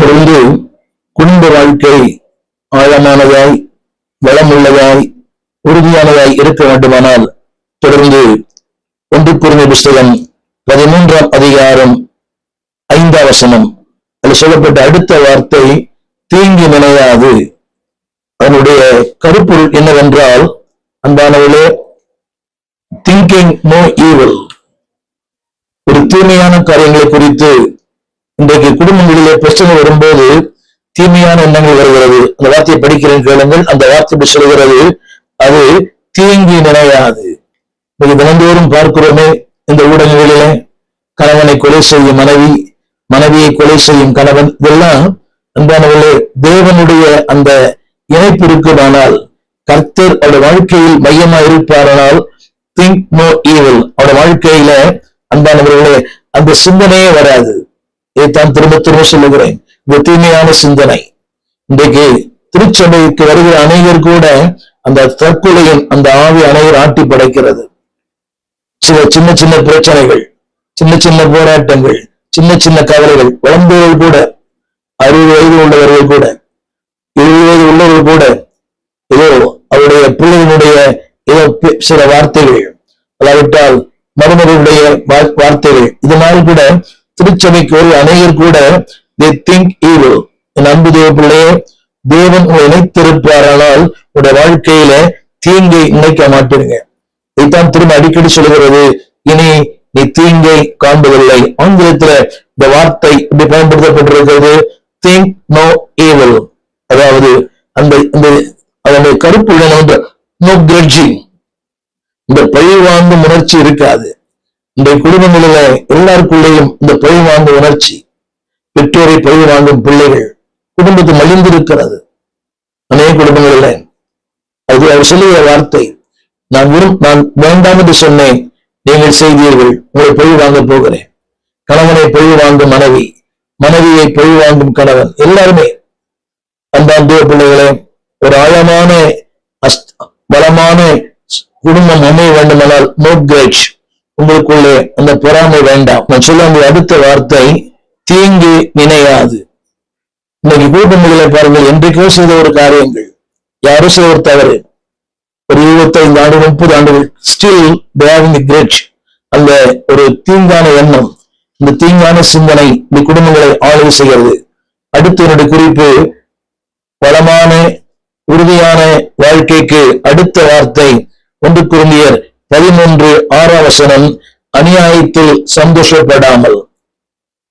தொடர்ந்து குடும்ப வாழ்க்கை ஆழமானதாய், வளமுள்ளதாய், உறுதியானதாய் இருக்க வேண்டுமானால் தொடர்ந்து 1 கொரிந்தியர் புஸ்தகம் 13ஆம் அதிகாரம் 5ஆம் வசனம் அதில் சொல்லப்பட்ட அடுத்த வார்த்தை தீங்கு நினையாது. அதனுடைய கருப்பொருள் என்னவென்றால், அன்பானவர்களே, திங்கிங் நோ ஈவில், ஒரு தீமையான காரியங்களை குறித்து இன்றைக்கு குடும்பங்களிலே பிரச்சனை வரும்போது தீமையான எண்ணங்கள் வருகிறது. அந்த வார்த்தையை படிக்கிறேன் கேளுங்கள். அந்த வார்த்தை சொல்கிறது, அது தீங்கு நினையாது. தினந்தோறும் பார்க்கிறோமே இந்த ஊடகங்களிலே, கணவனை கொலை செய்யும் மனைவி, மனைவியை கொலை செய்யும் கணவன், இதெல்லாம் அன்பானவர்களே தேவனுடைய அந்த இணைப்பு இருக்குமானால், கர்த்தர் அவருடைய வாழ்க்கையில் மையமா இருப்பாரானால், திங்க் நோ ஈவில், அவருடைய வாழ்க்கையில அன்பானவர்களே அந்த சிந்தனையே வராது. இதைத்தான் திரும்ப திரும்ப சொல்லுகிறேன், இந்த தீமையான சிந்தனை இன்றைக்கு திருச்சபைக்கு வருகிற அநேகர் கூட அந்த தற்கொலையின் அந்த ஆவி அநேகர் ஆட்டி படைக்கிறது. சின்ன சின்ன பிரச்சனைகள், சின்ன சின்ன போராட்டங்கள், சின்ன சின்ன கவலைகள், வளர்ந்தவர்கள் கூட, 60 வயது உள்ளவர்கள் கூட, 20 வயது உள்ளவர்கள் கூட, ஏதோ அவருடைய பிள்ளைகளுடைய ஏதோ சில வார்த்தைகள், அல்லாவிட்டால் மருமகளுடைய வார்த்தைகள், இதனால் கூட திருச்சபைக்கு ஒரு அநேகர் கூட they think evil. என் அன்பு தேவ பிள்ளையே, தேவன் உங்களை இணைத்திருப்பாரானால் உடைய வாழ்க்கையில தீங்கை நினைக்க மாட்டீங்க. இதைத்தான் திரும்ப அடிக்கடி சொல்கிறது, இனி நீ தீங்கை காண்பதில்லை. ஆங்கிலத்துல இந்த வார்த்தை இப்படி பயன்படுத்தப்பட்டிருக்கிறது, திங்க் நோ ஈவில். அதாவது அதனுடைய கருப்பு நோ கிரட்ஜிங், இந்த பழி வாங்கும் உணர்ச்சி இருக்காது. இந்த குடும்பங்களில எல்லாருக்குள்ளேயும் இந்த பழி வாங்கும் உணர்ச்சி, பெற்றோரை பழி வாங்கும் பிள்ளைகள் குடும்பத்தை மலிந்திருக்கிறது அநேக குடும்பங்களில். அது அவர் சொல்லுகிற வார்த்தை, நான் வேண்டாம் என்று சொன்னேன், நீங்கள் செய்தீர்கள், உங்களை பழி வாங்க போகிறேன். கணவனை பழி வாங்கும் மனைவி, மனைவியை பழி வாங்கும் கணவன், எல்லாருமே அன்பான் தேவ பிள்ளைகளே, ஒரு ஆழமான பலமான குடும்பம் அமைய வேண்டுமானால் நோ கிரட்ஜ், உங்களுக்குள்ளே அந்த பொறாமை வேண்டாம். நான் சொல்ல அடுத்த வார்த்தை தீங்கு நினையாது. இன்னைக்கு குடும்பங்களை பாருங்கள், என்றைக்கோ செய்த ஒரு காரியங்கள், யாரோ செய்த ஒரு தவறு, ஒரு 25 ஆண்டு 30 ஆண்டுகள் still they are in the grudge, அந்த ஒரு தீங்கான எண்ணம், இந்த தீங்கான சிந்தனை இந்த குடும்பங்களை ஆளுகை செய்கிறது. அடுத்து என்னுடைய குறிப்பு, வளமான உறுதியான வாழ்க்கைக்கு அடுத்த வார்த்தை 1 கொரிந்தியர் 13:6ஆம் வசனம், அநியாயத்தில் சந்தோஷப்படாமல்.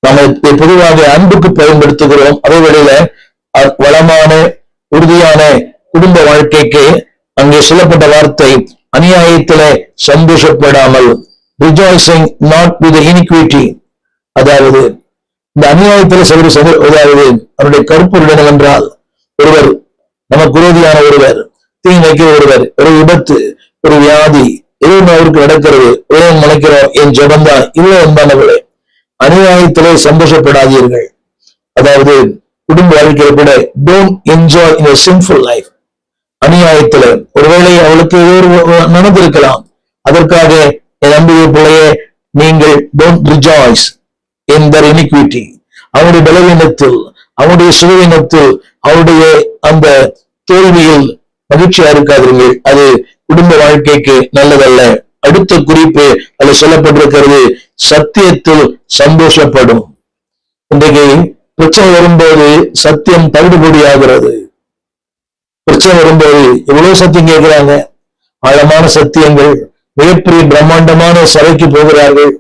நாம் பொதுவாக அன்புக்கு பயன்படுத்துகிறோம். அதே வேளையில வளமான உறுதியான குடும்ப வாழ்க்கைக்கு அங்கே சொல்லப்பட்ட வார்த்தை அநியாயத்தில சந்தோஷப்படாமல், rejoicing not with the iniquity. அதாவது இந்த அநியாயத்தில அதாவது அவருடைய கருப்பொருள் என்னவென்றால், ஒருவர் நமக்கு விரோதியான ஒருவர், தீமைக்கு ஒருவர், ஒரு விபத்து, ஒரு வியாதி, எதுவும் அவருக்கு நடக்கிறது, நினைக்கிறோம் என் ஜபந்தான் இல்லை என்பானவர்களே, அநியாயத்திலே சந்தோஷப்படாதீர்கள். அதாவது குடும்ப வாழ்க்கையில கூட don't enjoy in a sinful life. அநியாயத்துல ஒருவேளை அவளுக்கு நடந்திருக்கலாம், அதற்காக என் அன்பு பிள்ளையே, நீங்கள் don't rejoice in their iniquity. அவனுடைய பலவீனத்தில், அவனுடைய சுகவீனத்தில், அவருடைய அந்த தோல்வியில் மகிழ்ச்சியா இருக்காதீர்கள். அது குடும்ப வாழ்க்கைக்கு நல்லதல்ல. அடுத்த குறிப்பு அதில் சொல்லப்பட்டிருக்கிறது, சத்தியத்தில் சந்தோஷப்படும். இன்றைக்கு பிரச்சனை வரும்போது சத்தியம் தவிடுபடி ஆகிறது. பிரச்சனை வரும்போது எவ்வளவு சத்தியம் கேட்கிறாங்க, ஆழமான சத்தியங்கள், மிகப்பெரிய பிரம்மாண்டமான சபைக்கு போகிறார்கள்,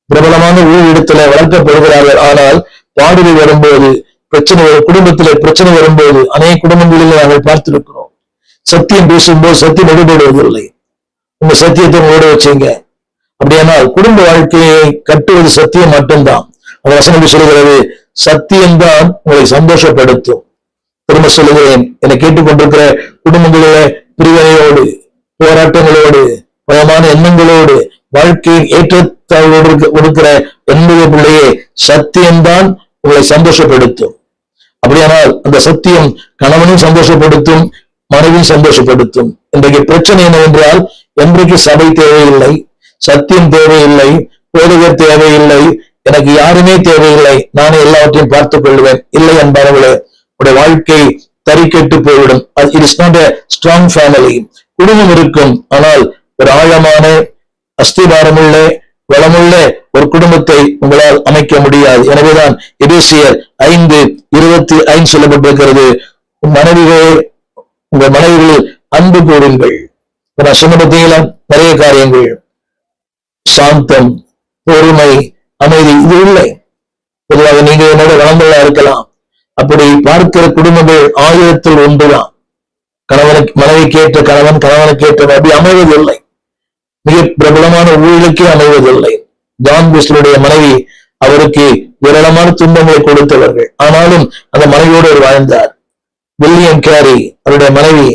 பிரபலமான ஊழிடத்துல வளர்க்கப்படுகிறார்கள். ஆனால் பாடுகள் வரும்போது, பிரச்சனை குடும்பத்தில பிரச்சனை வரும்போது அநேக குடும்பங்களில் நாங்கள் பார்த்திருக்கிறோம், சத்தியம் பேசும்போது சத்தியம் ஈடுபடுவதில்லை. உங்க சத்தியத்தை ஓட வச்சீங்க. அப்படியானால் குடும்ப வாழ்க்கையை கட்டுவது சத்தியம் மட்டும்தான். அந்த வசனம் சொல்லுகிறது, சத்தியம்தான் உங்களை சந்தோஷப்படுத்தும். திரும்ப சொல்லுகிறேன், என்னை கேட்டுக்கொண்டிருக்கிற குடும்பங்களில பிரிவினையோடு, போராட்டங்களோடு, பயமான எண்ணங்களோடு, வாழ்க்கையின் ஏற்றத்தாழ்வோடு கொடுக்கிற என்பது பிள்ளையே, சத்தியம்தான் உங்களை சந்தோஷப்படுத்தும். அப்படியானால் அந்த சத்தியம் கணவனையும் சந்தோஷப்படுத்தும், மனைவியும் சந்தோஷப்படுத்தும். இன்றைக்கு பிரச்சனை என்னவென்றால், என்றைக்கு சபை தேவையில்லை, சத்தியம் தேவையில்லை, போதகர் தேவையில்லை, எனக்கு யாருமே தேவையில்லை, நானே எல்லாவற்றையும் பார்த்துக் கொள்வேன். இல்லை என்பவர்களே, உடைய வாழ்க்கை தறிக்கெட்டு போய்விடும். It is not a strong family. குடும்பம் இருக்கும், ஆனால் ஒரு ஆழமான அஸ்திவாரமுள்ள வளமுள்ள ஒரு குடும்பத்தை உங்களால் அமைக்க முடியாது. எனவேதான் எபேசியர் 5:25 சொல்லப்பட்டிருக்கிறது, மனைவிகளே உங்க மனைவிகளில் அன்பு கூறுங்கள். நான் சொன்ன பத்திங்களா நிறைய காரியங்கள், சாந்தம், பொறுமை, அமைதி, இது இல்லை. பொதுவாக நீங்க என்னோட வளங்களா இருக்கலாம். அப்படி பார்க்கிற குடும்பங்கள் 1000ல் ஒன்றுதான். கணவனுக்கு மனைவிக்கு ஏற்ற கணவன், கணவனுக்கு ஏற்ற அப்படி அமைவதில்லை. மிக பிரபலமான ஊழலுக்கே அமைவதில்லை. ஜான் வெஸ்லியுடைய மனைவி அவருக்கு ஏராளமான துன்பங்களை கொடுத்தவர்கள், ஆனாலும் அந்த மனைவியோடு அவர் வாழ்ந்தார். வில்லியம் கேரி அவருடைய மனைவி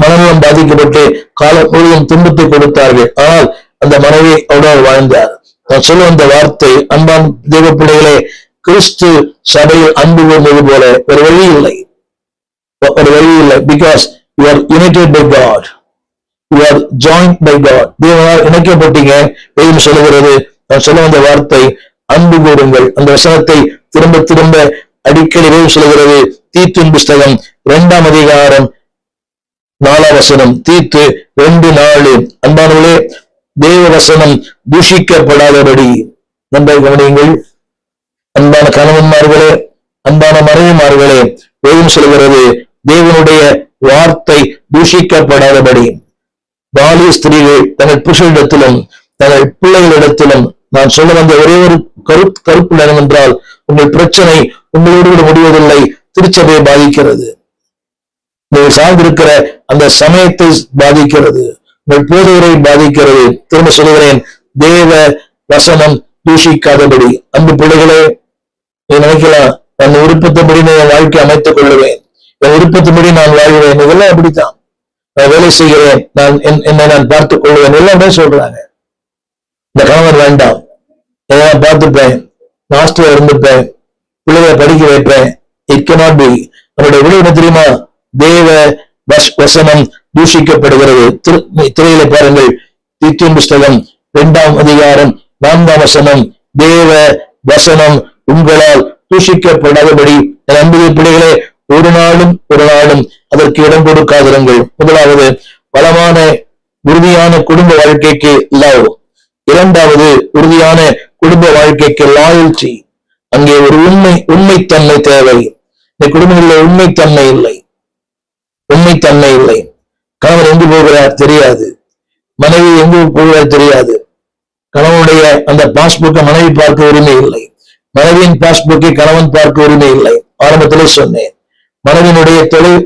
மனநலம் பாதிக்கப்பட்டு காலம் முழுவதும் துன்பத்தை கொடுத்தார்கள், ஆனால் அந்த மனைவி அவரோடு வாழ்ந்தார். நான் சொல்ல வந்த வார்த்தை, அன்பான் தெய்வ பிள்ளைகளே, கிறிஸ்து சபையில் அன்பு கூர்ந்தது போல ஒரு வழி இல்லை, ஒரு வழி இல்லை. Because you are united by God, you are joined by God. தேவனால் இணைக்கப்பட்டீங்க. வேதம் சொல்லுகிறது. நான் சொல்ல வந்த வார்த்தை, அன்பு கூறுங்கள். அந்த வசனத்தை திரும்ப திரும்ப அடிக்கடி வேதம் சொல்லுகிறது. தீத்துவின் புஸ்தகம் 2ஆம் அதிகாரம் 4ஆம் வசனம், தீத்து 2:4. அன்பானவர்களே, தேவ வசனம் தூஷிக்கப்படாதபடி நன்றாக கவனியுங்கள். அன்பான கணவன்மார்களே, அன்பான மனைவிமார்களே, வேதம் சொல்கிறது தேவனுடைய வார்த்தை தூஷிக்கப்படாதபடி. பாலிய ஸ்திரீகள் தங்கள் புருஷனிடத்திலும் தங்கள் பிள்ளைகளிடத்திலும், நான் சொல்ல வந்த ஒரே ஒரு கருப்பு என்னவென்றால், உங்கள் பிரச்சனை உங்களோடு கூட முடிவதில்லை, திருச்சபையை பாதிக்கிறது. நீங்கள் சார்ந்திருக்கிற அந்த சமயத்தை பாதிக்கிறது, உங்கள் போதவரை பாதிக்கிறது. திரும்ப சொல்கிறேன், தேவ வசனம் தூஷிக்காதபடி. அன்பு பிள்ளைகளே, நீ நினைக்கலாம், என் விருப்பத்தின்படி நான் வாழ்க்கை அமைத்துக் கொள்ளுவேன், என் விருப்பத்தின்படி நான் வாழ்வேன், இதெல்லாம் அப்படித்தான். நான் வேலை செய்கிறேன், நான் என்னை நான் பார்த்துக் கொள்வேன், எல்லாமே சொல்றாங்க. இந்த கணவன் வேண்டாம், நான் பார்த்துப்பேன், ஹாஸ்டல்ல இருந்துப்பேன், பிள்ளைகளை படிக்க வைப்பேன். It cannot be. நம்முடைய விளைவு தெரியுமா? தேவ வசனம் தூஷிக்கப்படுகிறது. திரையில பாருங்கள், தீத்துவின் புஸ்தகம் 2ஆம் அதிகாரம் 4ஆம் வசனம், தேவ வசனம் உங்களால் தூஷிக்கப்படாதபடி என் அன்பு பிள்ளைகளே, ஒரு நாளும் அதற்கு இடம் கொடுக்காதிருங்கள். முதலாவது, பலமான உறுதியான குடும்ப வாழ்க்கைக்கு லவ். இரண்டாவது, உறுதியான குடும்ப வாழ்க்கைக்கு லாயல்டி. அங்கே ஒரு உண்மைத்தன்மை தேவை. இந்த குடும்பங்களில் உண்மைத்தன்மை இல்லை. கணவன் எங்கு போகிறார் தெரியாது, மனைவி எங்கு போகிறார் தெரியாது. கணவனுடைய அந்த பாஸ்புக்கை மனைவி பார்க்க உரிமை இல்லை, மனைவியின் பாஸ்புக்கை கணவன் பார்க்க உரிமை இல்லை. ஆரம்பத்திலே சொன்னேன், மனைவியினுடைய தொழில்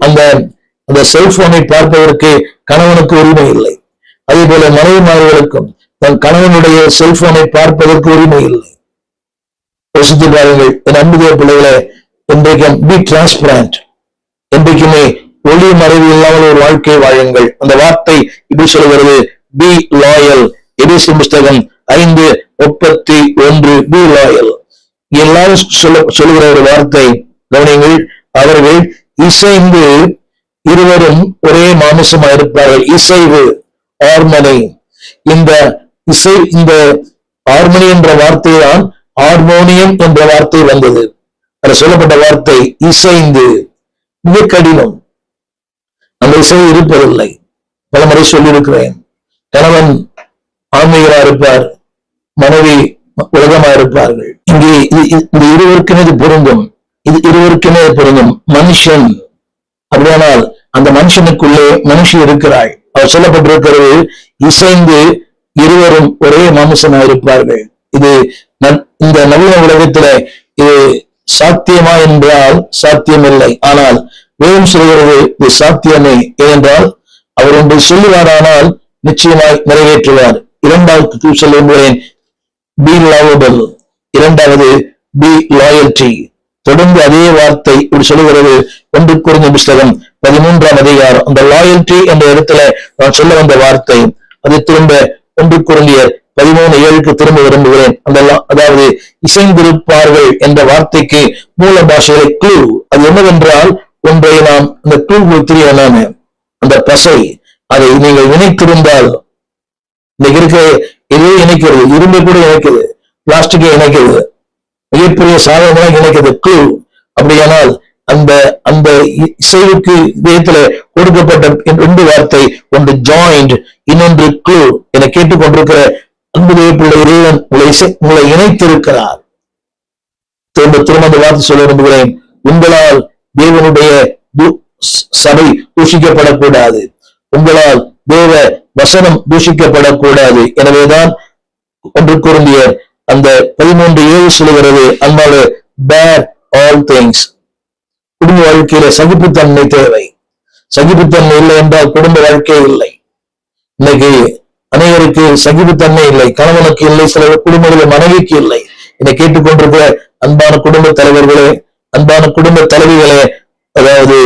அந்த செல்போனை பார்ப்பதற்கு கணவனுக்கு உரிமை இல்லை. அதே போல மனைவிமார்களுக்கும் தன் கணவனுடைய செல்போனை பார்ப்பதற்கு உரிமை இல்லை. யோசித்து பாருங்கள் என் அன்புடைய பிள்ளைகளை. இன்றைக்கும் பி டிரான்ஸ்பரண்ட், என்றைக்குமே ஒளி மறைவு இல்லாமல் ஒரு வாழ்க்கை வாழுங்கள். அந்த வார்த்தை இப்படி சொல்கிறது, பி லாயல். எபேசியர் புஸ்தகம் 5:31. B loyal. எல்லாரும் சொல்லுகிற ஒரு வார்த்தை கவனிங்கள். அவர்கள் இசைந்து இருவரும் ஒரே மாமிசமா இருப்பார்கள். இசைவு, ஹார்மனி. இந்த ஹார்மனி என்ற வார்த்தைதான் ஹார்மோனியம் என்ற வார்த்தை வந்தது. அது சொல்லப்பட்ட வார்த்தை இசைந்து. மிக கடினம், அந்த இசை இருப்பதில்லை. பல முறை சொல்லியிருக்கிறேன். கணவன் ஆன்மீகரா இருப்பார், மனைவி உலகமா இருப்பார்கள். இங்கே இந்த இருவருக்குமே இது பொருந்தும். மனுஷன் அப்படியானால் அந்த மனுஷனுக்குள்ளே மனுஷி இருக்கிறாள். அவர் சொல்லப்பட்டிருக்கிறது, இசைந்து இருவரும் ஒரே மாமிசமா இருப்பார்கள். இது இந்த நவீன உலகத்துல இது சாத்தியமா என்றால் சாத்தியமில்லை. ஆனால் வேதம் சொல்கிறது இது சாத்தியமே. ஏனென்றால் அவர் ஒன்று சொல்லுவாரானால் நிச்சயமாய் நிறைவேற்றுவார். இரண்டாவது சொல்லுகிறேன், பி லவபிள். இரண்டாவது, பி லாயல்டி. தொடர்ந்து அதே வார்த்தை இப்படி சொல்லுகிறது. 1 கொரிந்தியர் புஸ்தகம் 13ஆம் அதிகாரம். அந்த லாயல்டி என்ற இடத்துல நான் சொல்ல வந்த வார்த்தை, அது திரும்ப 1 கொரிந்தியர் 13:7 திரும்ப விரும்புகிறேன். அதாவது இசைந்திருப்பார்கள் என்ற வார்த்தைக்கு மூல பாஷைகளை க்ளூ. அது என்னவென்றால், ஒன்றை நாம் அந்த க்ளூ தெரியலாம அந்த பசை, அதை நீங்கள் இணைத்திருந்தால், இன்னைக்கு இருக்க இதே இணைக்கிறது, இரும்பை கூட இணைக்குது, பிளாஸ்டிக்கை இணைக்கிறது, மிகப்பெரிய சாதனங்களை இணைக்கிறது க்ளூ. அப்படியானால் அந்த அந்த இசைவுக்கு இதயத்துல கொடுக்கப்பட்ட 2 வார்த்தை, ஒன்று ஜாயிண்ட், இன்னொன்று க்ளூ. என கேட்டுக்கொண்டிருக்கிற அன்புடைய பிள்ளை, இறைவன் உங்களை இணைத்திருக்கிறார். திரும்ப அந்த வார்த்தை சொல்ல விரும்புகிறேன். உங்களால் தேவனுடைய சபை தூஷிக்கப்படக்கூடாது, உங்களால் தேவ வசனம் தூஷிக்கப்படக்கூடாது. எனவேதான் 1 கொரிந்தியர் அந்த 13:7 சொல்லுகிறது, அன்பால bear all things. குடும்ப வாழ்க்கையில சகிப்புத்தன்மை தேவை. சகிப்புத்தன்மை இல்லை என்றால் குடும்ப வாழ்க்கை இல்லை. இன்னைக்கு அனைவருக்கு சகிப்புத்தன்மை இல்லை, கணவனுக்கு இல்லை, சில குடும்பங்களில் மனைவிக்கு இல்லை. என்னை கேட்டுக்கொண்டிருக்கிற அன்பான குடும்ப தலைவர்களே, அன்பான குடும்ப தலைவிகளே, அதாவது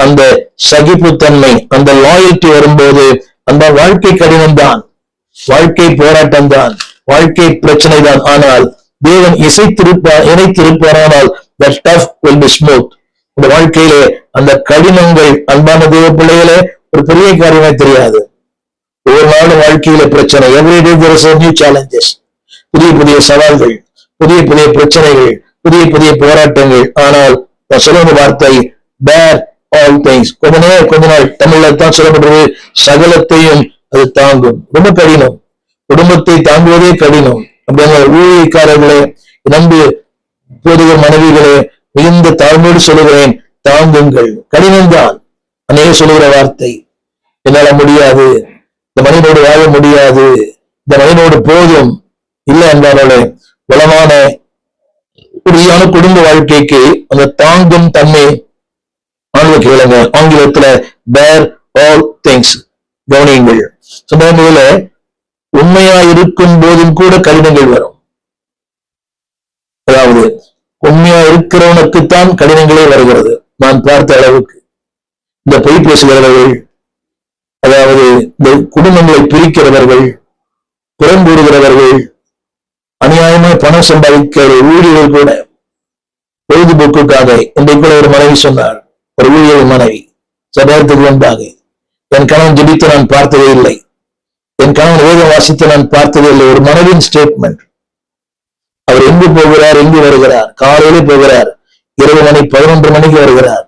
அந்த சகிப்புத்தன்மை, அந்த லாயல்ட்டி வரும்போது அந்த வாழ்க்கை கடினம் தான், வாழ்க்கை போராட்டம் தான், வாழ்க்கை பிரச்சனை தான். ஆனால் தேவன் இணைத்திருப்பாரானால் the tough will be smooth. இந்த வாழ்க்கையிலே அந்த கடினங்கள், அன்பான தேவ பிள்ளைகளே, ஒரு பெரிய காரியமே தெரியாது. ஒவ்வொரு நாளும் வாழ்க்கையில பிரச்சனை, everyday there is a new challenges, புதிய புதிய சவால்கள், புதிய புதிய பிரச்சனைகள், புதிய புதிய போராட்டங்கள். ஆனால் நான் சொல்லுற வார்த்தை bear all things. கொஞ்ச நாள் தமிழ்ல தான் சொல்லப்படுறது, சகலத்தையும் அது தாங்கும். ரொம்ப கடினம், குடும்பத்தை தாங்குவதே கடினம். அப்படிங்கிற ஊழியக்காரர்களே, நம்பு போதுகிற மனைவிகளே, மிகுந்த தாழ்மையோடு சொல்லுகிறேன், தாங்குங்கள். கடினம்தான். அநேக சொல்லுகிற வார்த்தை, என்னால முடியாது, இந்த மனிதனோடு வாழ முடியாது, இந்த மனிதனோடு போதும். இல்லை என்றாலே வளமான உறுதியான குடும்ப வாழ்க்கைக்கு அந்த தாங்கும் தன்மை கேளுங்க. ஆங்கிலத்துல bear all things. கவனியுங்கள். சமூகத்துல உண்மையா இருக்கும் போதும் கூட கடினங்கள் வரும். அதாவது உண்மையா இருக்கிறவனுக்குத்தான் கடினங்களே வருகிறது. நான் பார்த்த அளவுக்கு இந்த பொய் பேசுகிறவர்கள், அதாவது இந்த குடும்பங்களை பிரிக்கிறவர்கள், புறம்பூடுகிறவர்கள், அநியாயமா பணம் சம்பாதிக்கிற ஊழியர்கள் கூட பொழுதுபோக்குக்காக, இன்றைக்குள்ள ஒரு மனைவி சொன்னார், ஒரு ஊழியர் மனைவி, சில நேரத்துக்கு முன்பாக, என் கணவன் ஜெபித்து நான் பார்த்ததே இல்லை, என் கணவன் வேதம் வாசித்து நான் பார்த்ததே இல்லை. ஒரு மனைவியின் ஸ்டேட்மெண்ட். அவர் எங்கு போகிறார், எங்கு வருகிறார், காலையிலே போகிறார், 11 மணிக்கு வருகிறார்.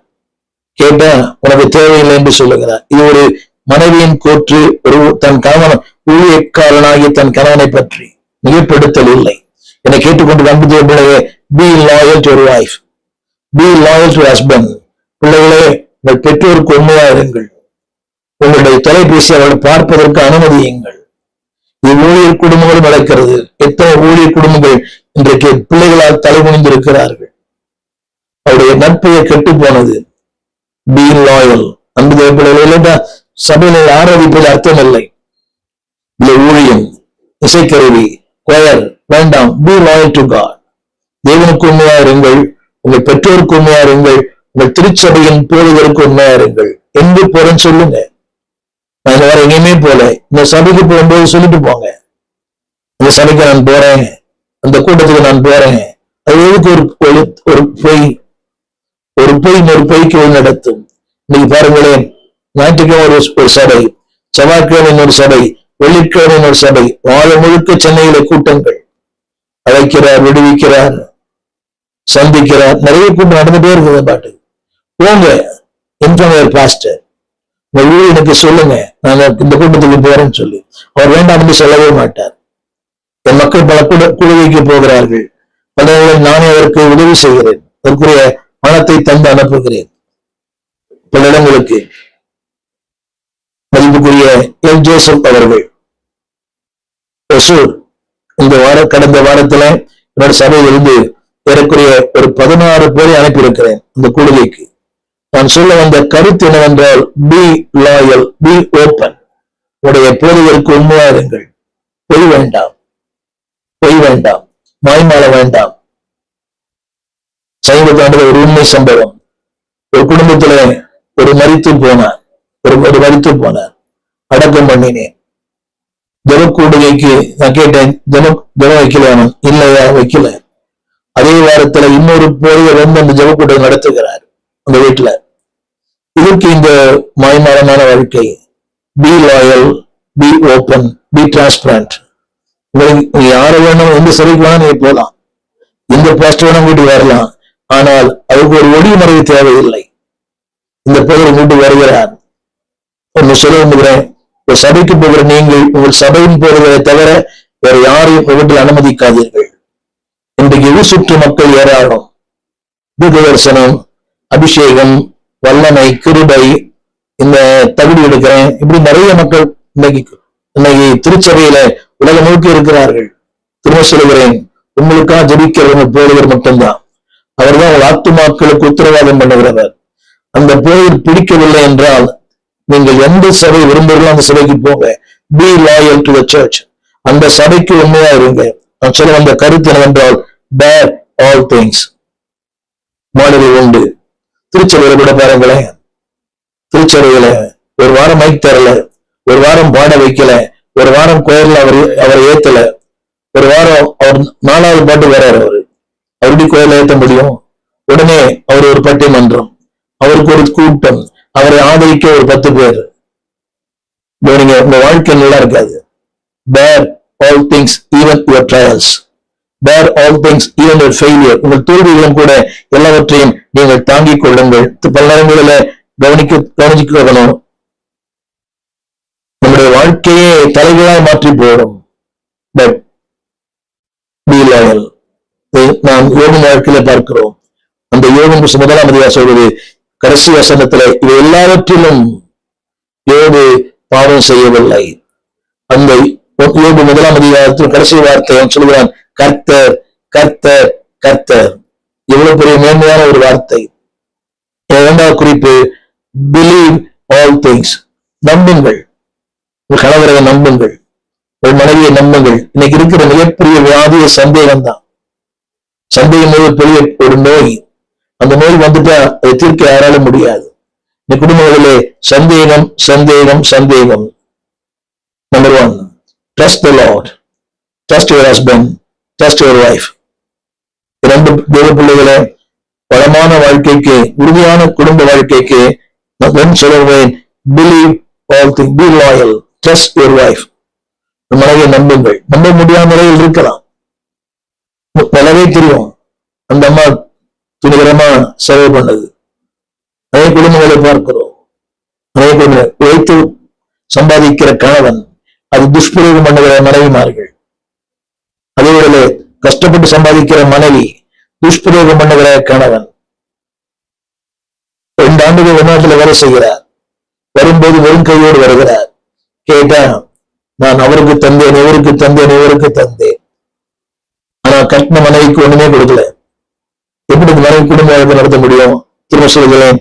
கேட்டா உனக்கு தேவையில்லை என்று சொல்லுகிறார். இது ஒரு மனைவியின் கூற்று. ஒரு தன் கணவன், ஊழியக்காரனாகிய தன் கணவனை பற்றி மிகப்படுத்தல் இல்லை. என்னை கேட்டுக்கொண்டு அன்பு பிள்ளையே, be loyal to your wife, be loyal to your husband. பிள்ளைகளே, உங்கள் பெற்றோருக்கு உண்மையா இருங்கள். உங்களுடைய தொலைபேசி அவர்களை பார்ப்பதற்கு அனுமதியுங்கள். இது ஊழியர் குடும்பங்களும் நடக்கிறது. எத்தனை ஊழியர் குடும்பங்கள் இன்றைக்கு பிள்ளைகளால் தலைமுனிந்திருக்கிறார்கள். அவருடைய நட்பெயர் கெட்டு போனது. be loyal. அன்பு பிள்ளைகள், சபையில ஆராதிப்பது அர்த்தம் இல்லை. இல்லை ஊழியம், இசைக்கருவி, கொயர் வேண்டாம். be loyal to God. தேவனுக்கு உண்மையா இருங்கள், உங்கள் பெற்றோருக்கு உண்மையா இருங்கள், உங்கள் திருச்சபையின் போதகருக்கு உண்மையா இருங்கள். எங்கு போறேன்னு சொல்லுங்க. நான் வேற எங்கேயுமே போல, இந்த சபைக்கு போகும்போது சொல்லிட்டு போங்க, இந்த சபைக்கு நான் போறேன், அந்த கூட்டத்துக்கு நான் போறேன். அது எதுக்கு ஒரு பொய், ஒரு பொய்க்கு நடத்தும். இன்னைக்கு பாருங்களேன், ஞாயிற்றுக்கிழமை ஒரு சபை, செவ்வாய்க்கிழமை இன்னொரு சபை, வெள்ளிக்கிழமை இன்னொரு சபை, வாழ முழுக்க சென்னையில கூட்டங்கள். அழைக்கிறார், விடுவிக்கிறார், சந்திக்கிறார். நிறைய கூட்டம் நடந்துட்டே இருக்குது. பாட்டு போங்க, இன்ஃபார்ம் பாஸ்டர், உங்க ஊர் எனக்கு சொல்லுங்க, நாங்க இந்த கூட்டத்துக்கு போறேன்னு சொல்லி. அவர் வேண்டாம் என்று சொல்லவே மாட்டார். என் மக்கள் பல குழுவைக்கு போகிறார்கள். பல நானே அவருக்கு உதவி செய்கிறேன், அதற்குரிய பணத்தை தந்து அனுப்புகிறேன். பல இடங்களுக்கு மதிப்புக்குரிய எல் ஜோசப் அவர்கள் இந்த கடந்த வாரத்துல என்னோட சபையிலிருந்து ஏறக்குறைய ஒரு 16 பேரை அனுப்பியிருக்கிறேன் அந்த குழுவைக்கு. நான் சொல்ல வந்த கருத்து என்னவென்றால், பி லாயல், பி ஓப்பன். உடைய போதகருக்கு உண்மையா இருங்கள். பொய் வேண்டாம், பொய் வேண்டாம், மாய்மால வேண்டாம். சமீபத்தாண்டு ஒரு உண்மை சம்பவம். ஒரு குடும்பத்துல ஒரு மரித்து போனார், அடக்கம் பண்ணினேன். ஜபக்கூடுகைக்கு நான் கேட்டேன், ஜபம் வைக்கலாமா? இல்லையா, வைக்கல. அதே வாரத்துல இன்னொரு போதகர் வந்து அந்த ஜபக்கூட்டை நடத்துகிறார் அந்த வீட்டுல. இதற்கு இந்த மாய்மாலமான வாழ்க்கை. B loyal, be open, B transparent. உங்களுக்கு யாரை வேணும், எந்த சபைக்கு வேணா நீங்க போகலாம், எந்த பாஸ்டர் வேணா வீட்டுக்கு வரலாம். ஆனால் அதுக்கு ஒரு ஒளிமறைவு தேவையில்லை. இந்த பேர் வீட்டு வருகிறார். ஒன்னு சொல்ல விரும்புகிறேன், ஒரு சபைக்கு போகிற நீங்கள் உங்கள் சபையின் போகிறதை தவிர வேற யாரையும் வீட்டில் அனுமதிக்காதீர்கள். இன்றைக்கு எது சுற்று மக்கள் ஏராளம். தீர்க்கதரிசனம், அபிஷேகம், வல்லமை, கிருபை, இந்த தகுதி எடுக்கிறேன், இப்படி நிறைய மக்கள் இன்னைக்கு திருச்சபையில உலகம் முழுக்க இருக்கிறார்கள். திரும்ப சொல்லுகிறேன், உங்களுக்காக ஜெபிக்கிறவங்க போகிறவர் மட்டும்தான். அவர்தான் உங்கள் ஆத்துமாக்களுக்கு உத்தரவாதம் பண்ணுகிறவர். அந்த போர் பிடிக்கவில்லை என்றால் நீங்கள் எந்த சபை விரும்புகிறோம் அந்த சபைக்கு போங்க. B loyal to the church. அந்த சபைக்கு உண்மையா இருங்க. நான் சொல்ல வந்த கருத்து என்னவென்றால், பேர் ஆல் திங்ஸ். மாடல் உண்டு. திருச்சபையில கூட பாருங்களேன், திருச்சபையில ஒரு வாரம் மைக் தரல, ஒரு வாரம் பாட வைக்கல, ஒரு வாரம் கோயில்ல அவரை ஏத்தல, ஒரு வாரம் அவர் 4வது பாட்டு வர்றாரு, அவருடைய கோயில ஏத்த முடியும்? உடனே அவர் ஒரு பட்டிமன்றம், அவருக்கு ஒரு கூட்டம், அவரை ஆதரிக்க ஒரு 10 பேர். நீங்க உங்க வாழ்க்கை நல்லா இருக்காது. bear all things even your trials, bear all things even your failure. உங்கள் தோல்விகளும் கூட எல்லாவற்றையும் நீங்கள் தாங்கிக் கொள்ளுங்கள். பல நேரங்களில கவனிக்கணும், நம்முடைய வாழ்க்கையே தலைகளாய் மாற்றி போடும். But be loyal. நாம் யோகம் வாழ்க்கையில பார்க்கிறோம். அந்த யோகம் 1ஆம் அதிகாரம் சொல்வது கடைசி வசனத்துல, இவை எல்லாவற்றிலும் யோபு பாவம் செய்யவில்லை. அந்த யோபு 1ஆம் அதிகாரத்தில் கடைசி வார்த்தை சொல்கிறான், கர்த்தர் கர்த்தர் கர்த்தர். எவ்வளவு பெரிய மேன்மையான ஒரு வார்த்தை. 2வது குறிப்பு, பிலீவ் ஆல் திங்ஸ். நம்புங்கள், உங்கள் கணவரை நம்புங்கள், உங்கள் மனைவியை நம்புங்கள். இன்னைக்கு இருக்கிற மிகப்பெரிய வியாதிய சந்தேகம் தான். சந்தேகம் பெரிய ஒரு நோய். அந்த நோய் வந்துட்டா அதை தீர்க்க யாராலும் முடியாது. இந்த குடும்பங்களிலே சந்தேகம் சந்தேகம் சந்தேகம். Number 1, trust the Lord, trust your husband, trust your wife. 2 தேவ பிள்ளைகளை வளமான வாழ்க்கைக்கு, உறுதியான குடும்ப வாழ்க்கைக்கு நான் சொல்லுவேன், believe all things, be loyal, trust your wife. மனைவியை நம்புங்கள். நம்ப முடியாத நிலையில் இருக்கலாம், நல்லாவே தெரியும் அந்த அம்மா துணிகரமா செலவு பண்ணது. நிறைய குடும்பங்களை பார்க்கிறோம். நிறைய குடும்பங்கள் உழைத்து சம்பாதிக்கிற கணவன், அது துஷ்பிரயோகம் பண்ணுகிற மனைவிமார்கள். அதே போல கஷ்டப்பட்டு சம்பாதிக்கிற மனைவி, துஷ்பிரயோகம் பண்ணுகிற கணவன். 2 ஆண்டுகள் வெளிநாட்டுல வேலை செய்கிறார், வரும்போது வெறும் கையோடு வருகிறார். கேட்டா, நான் அவருக்கு தந்தேன், இவருக்கு தந்தேன், இவருக்கு தந்தேன், ஆனா கட்டின மனைவிக்கு ஒண்ணுமே கொடுக்கல. எப்படி மனைவி குடும்ப வாழ்க்கை நடத்த முடியும்? திரும்ப சொல்கிறேன்,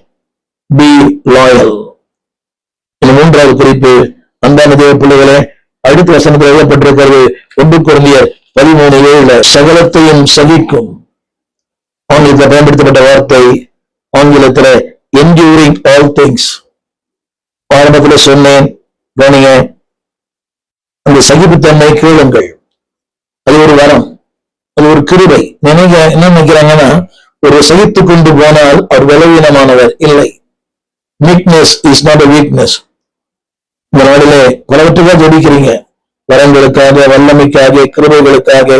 பி லாயல். 3வது குறிப்பு, அன்பான தேவ பிள்ளைகளே, அடுத்த வசனத்தில் எழுதப்பட்டிருக்கிறது 1 கொரிந்தியர் 13:7, சகலத்தையும் சகிக்கும். ஆங்கிலத்தில் பயன்படுத்தப்பட்ட வார்த்தை, ஆங்கிலத்தில் enduring all things. ஆரம்பத்தில் சொன்னேன், கவனிங்க, அந்த சகிப்புத்தன்மை கேளுங்கள். அது ஒரு வரம், அது ஒரு கிருபை. என்ன நினைக்கிறாங்கன்னா, ஒரு சகித்து கொண்டு போனால் அவர் பலவீனமானவர் இல்லை. weakness is not a weakness. இந்த நாளிலே பலவற்றுக்காக ஜெபிக்கிறீங்க, வரங்களுக்காக, வல்லமைக்காக, கிருபைகளுக்காக,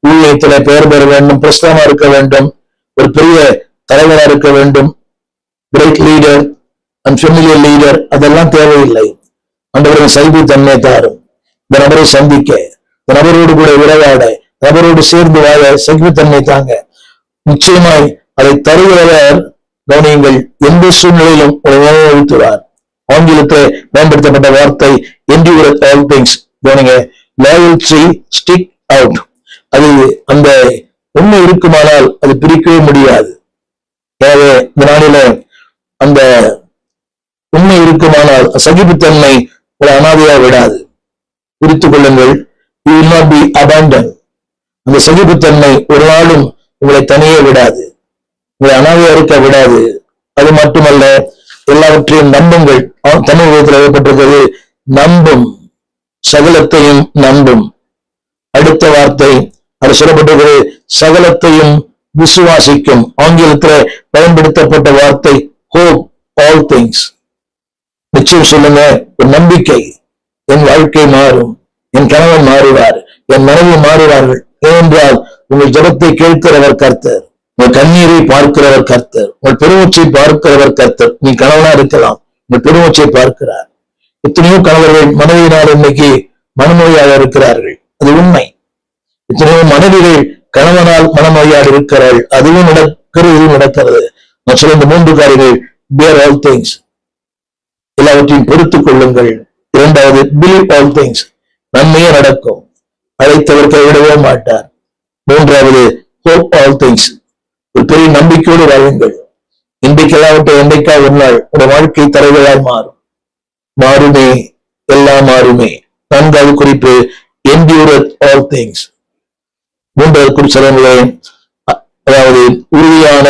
ஊழியத்தில பெயர் பெற வேண்டும், பிரஸ்தாமா இருக்க வேண்டும், ஒரு பெரிய தலைவரா இருக்க வேண்டும், great leader and familiar leader, அதெல்லாம் தேவையில்லை. ஆண்டவரின் சகிப்பு தன்மை தாரும். இந்த நபரை சந்திக்க, இந்த நபரோடு கூட உறவாட, நபரோடு சேர்ந்து வாழ சகிப்புத்தன்மை தாங்க. நிச்சயமாய் அதை தருகிறவர், கவனியுங்கள், எந்த சூழ்நிலையிலும் உணவளித்துவார். ஆங்கிலத்தில் பயன்படுத்தப்பட்ட வார்த்தை endure all things. கவனிங்க, loyalty stick out. அது அந்த உண்மை இருக்குமானால் அது பிரிக்கவே முடியாது. எனவே இந்த நாளில அந்த உண்மை இருக்குமானால் சகிப்புத்தன்மை ஒரு அனாதையா விடாது. குறித்துக் கொள்ளுங்கள், you will not be abandoned. அந்த சகிப்புத்தன்மை ஒரு நாளும் உங்களை தனியே விடாது, உங்களை அனாதையா இருக்க விடாது. அது மட்டுமல்ல, எல்லாவற்றையும் நம்புங்கள். தமிழ் விதத்தில் எழுதப்பட்டிருக்கிறது, நம்பும், சகலத்தையும் நம்பும். அடுத்த வார்த்தை அது சொல்லப்பட்டிருக்கிறது, சகலத்தையும் விசுவாசிக்கும். ஆங்கிலத்தில் பயன்படுத்தப்பட்ட வார்த்தை hope all things. நிச்சயம் சொல்லுங்க, ஒரு நம்பிக்கை, என் வாழ்க்கை மாறும், என் கணவன் மாறுவார், என் மனைவி மாறுவார்கள். ஏனென்றால் உங்கள் ஜெபத்தை கேட்கிறவர் கர்த்தர், உங்கள் கண்ணீரை பார்க்கிறவர் கர்த்தர், உங்கள் பெருமூச்சை பார்க்கிறவர் கர்த்தர். நீ கணவனா இருக்கலாம், உங்கள் பெருமூச்சை பார்க்கிறார். எத்தனையோ கணவர்கள் மனைவியினால் இன்னைக்கு மனநோயாக இருக்கிறார்கள், அது உண்மை. எத்தனையோ மனைவிகள் கணவனால் மனநோயாக இருக்கிறார்கள், அதுவும் நடக்கிறது, இதுவும் நடக்கிறது. நான் சொல்ல இந்த 3 காரியங்கள், bear all things, எல்லாவற்றையும் பொறுத்துக் கொள்ளுங்கள். இரண்டாவது, believe all things, நன்மையே நடக்கும், அழைத்தவர் கைவிடவே மாட்டார். மூன்றாவது, hope all things, ஒரு பெரிய நம்பிக்கையோடு வாழுங்கள். இன்றைக்கு எல்லாவற்றையும் என்றைக்கா ஒரு நாள் உங்க வாழ்க்கை தலைவராய் மாறும், மாறுமே, எல்லாம் மாறுமே. 4வது குறிப்பு, endure all things. 3வது குறிப்பு சொல்லுங்களே, அதாவது உறுதியான